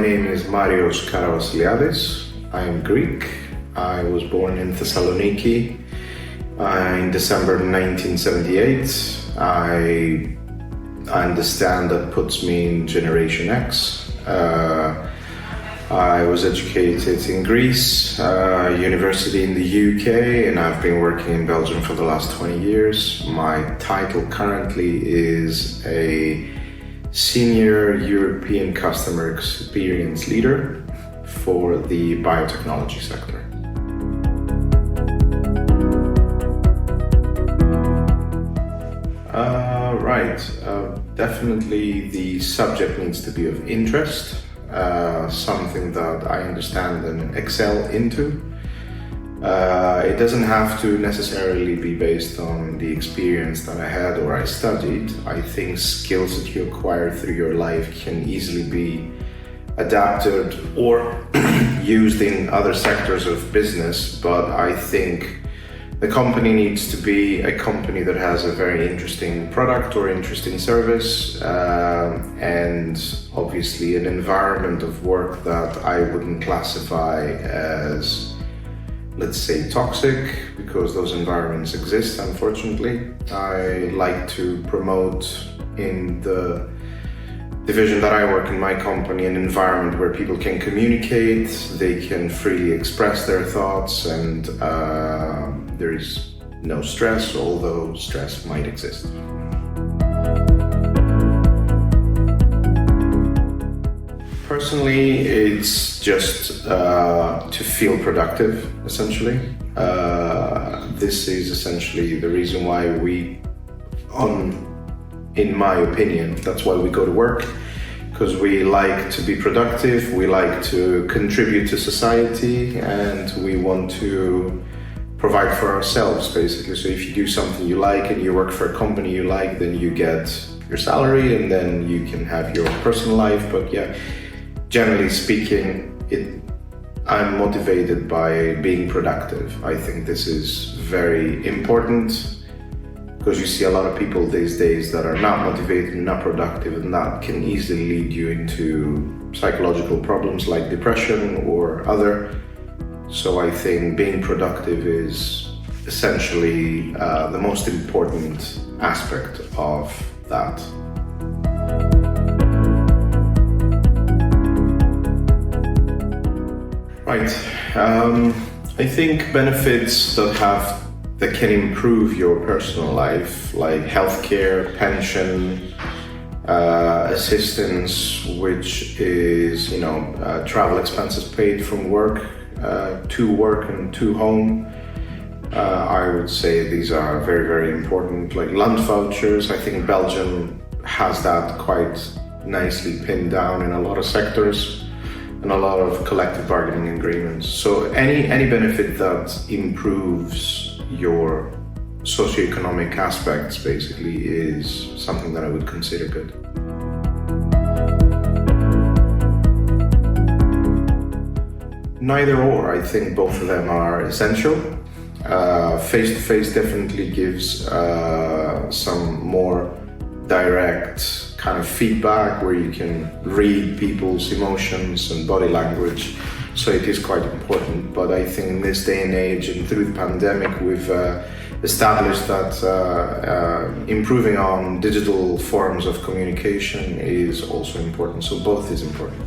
name is Marios Karavasiliadis. I am Greek. I was born in Thessaloniki in December 1978. I understand that puts me in Generation X. I was educated in Greece, university in the UK, and I've been working in Belgium for the last 20 years. My title currently is a Senior European Customer Experience Leader for the biotechnology sector. Definitely the subject needs to be of interest, something that I understand and excel into. It doesn't have to necessarily be based on the experience that I had or I studied. I think skills that you acquire through your life can easily be adapted or used in other sectors of business, but I think the company needs to be a company that has a very interesting product or interesting service, and obviously an environment of work that I wouldn't classify as, let's say, toxic, because those environments exist, unfortunately. I like to promote in the division that I work in my company an environment where people can communicate, they can freely express their thoughts, and there is no stress, although stress might exist. Personally, it's just to feel productive, essentially. This is essentially the reason why in my opinion, that's why we go to work, because we like to be productive, we like to contribute to society, and we want to provide for ourselves, basically. So if you do something you like and you work for a company you like, then you get your salary and then you can have your personal life. But yeah, generally speaking, I'm motivated by being productive. I think this is very important, because you see a lot of people these days that are not motivated, not productive, and that can easily lead you into psychological problems like depression or other. So I think being productive is essentially the most important aspect of that. Right. I think benefits that can improve your personal life, like healthcare, pension, assistance, which is, travel expenses paid from work and to home. I would say these are very, very important, like lunch vouchers. I think Belgium has that quite nicely pinned down in a lot of sectors and a lot of collective bargaining agreements. So any benefit that improves your socioeconomic aspects basically is something that I would consider good. Neither or, I think both of them are essential. Face-to-face definitely gives some more direct kind of feedback where you can read people's emotions and body language. So it is quite important. But I think in this day and age and through the pandemic, we've established that improving on digital forms of communication is also important. So both is important.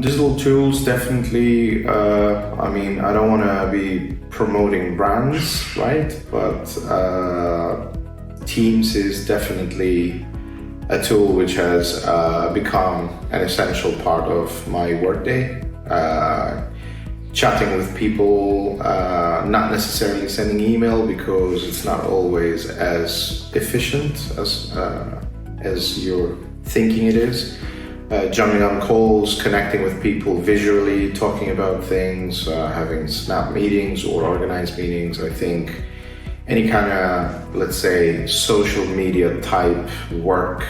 Digital tools definitely, I don't want to be promoting brands, right? But Teams is definitely a tool which has become an essential part of my workday. Chatting with people, not necessarily sending email because it's not always as efficient as you're thinking it is. Jumping on calls, connecting with people visually, talking about things, having snap meetings or organized meetings. I think any kind of, let's say, social media type work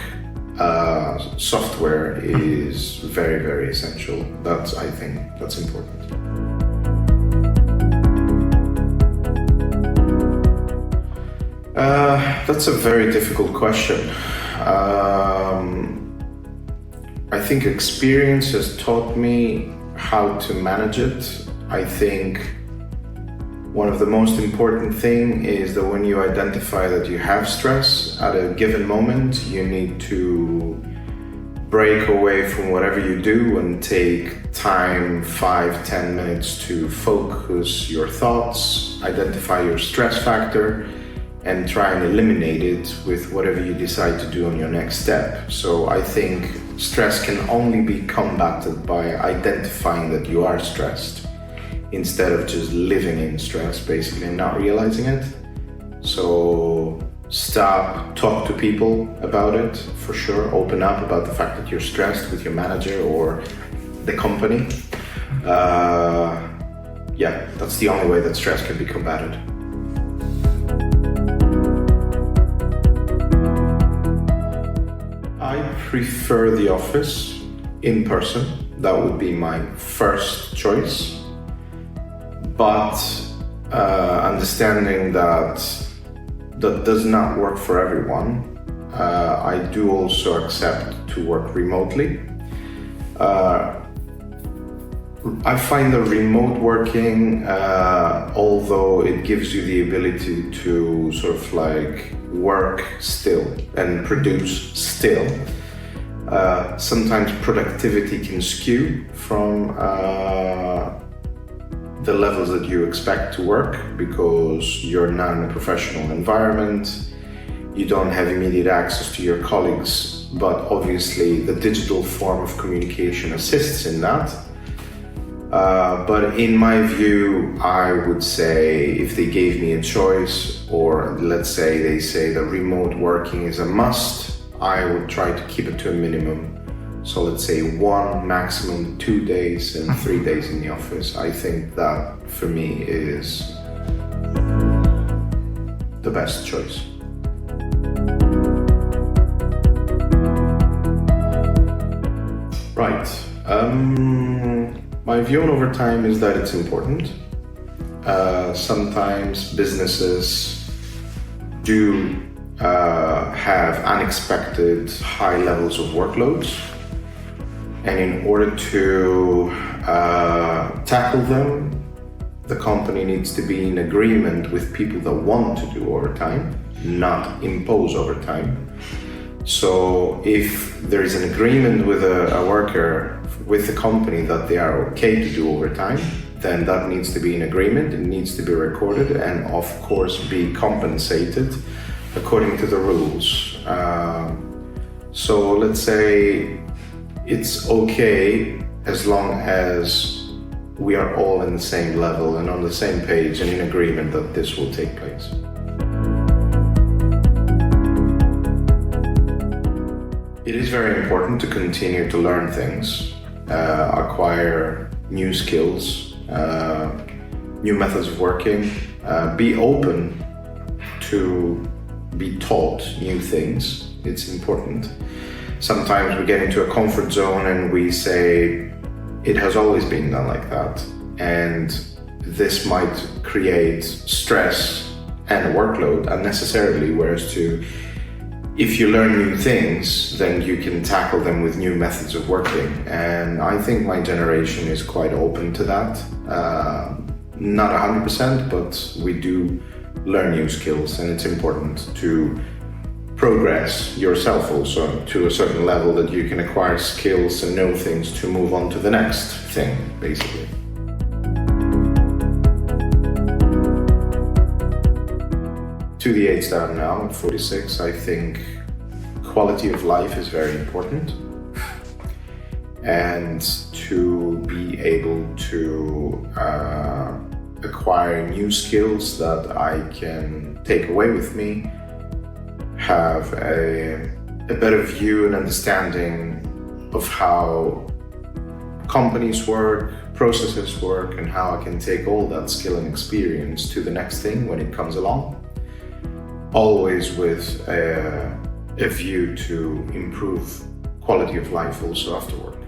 software is very, very essential. I think that's important. That's a very difficult question. I think experience has taught me how to manage it. I think one of the most important thing is that when you identify that you have stress at a given moment, you need to break away from whatever you do and take time, 5-10 minutes to focus your thoughts, identify your stress factor, and try and eliminate it with whatever you decide to do on your next step. So I think stress can only be combated by identifying that you are stressed instead of just living in stress, basically, and not realizing it. So stop, talk to people about it, for sure. Open up about the fact that you're stressed with your manager or the company. Yeah, that's the only way that stress can be combated. I prefer the office in person. That would be my first choice. But understanding that does not work for everyone, I do also accept to work remotely. I find the remote working, although it gives you the ability to sort of like work still and produce still, sometimes productivity can skew from the levels that you expect to work because you're not in a professional environment, you don't have immediate access to your colleagues, but obviously the digital form of communication assists in that. But in my view, I would say if they gave me a choice, or let's say they say that remote working is a must, I would try to keep it to a minimum. So let's say 1, maximum 2 days and 3 days in the office. I think that for me is the best choice. Right. My view on overtime is that it's important. Sometimes businesses do have unexpected high levels of workloads. And in order to tackle them, the company needs to be in agreement with people that want to do overtime, not impose overtime. So if there is an agreement with a worker, with the company that they are okay to do overtime, then that needs to be an agreement, it needs to be recorded and of course be compensated according to the rules. So let's say it's okay as long as we are all in the same level and on the same page and in agreement that this will take place. It is very important to continue to learn things, acquire new skills, new methods of working, be open to be taught new things. It's important. Sometimes we get into a comfort zone and we say, it has always been done like that. And this might create stress and workload unnecessarily, whereas if you learn new things, then you can tackle them with new methods of working. And I think my generation is quite open to that. Not 100%, but we do learn new skills, and it's important to progress yourself also to a certain level that you can acquire skills and know things to move on to the next thing, basically. To the age that I'm now, at 46, I think quality of life is very important. And to be able to acquire new skills that I can take away with me, have a better view and understanding of how companies work, processes work, and how I can take all that skill and experience to the next thing when it comes along. Always with a view to improve quality of life also after work.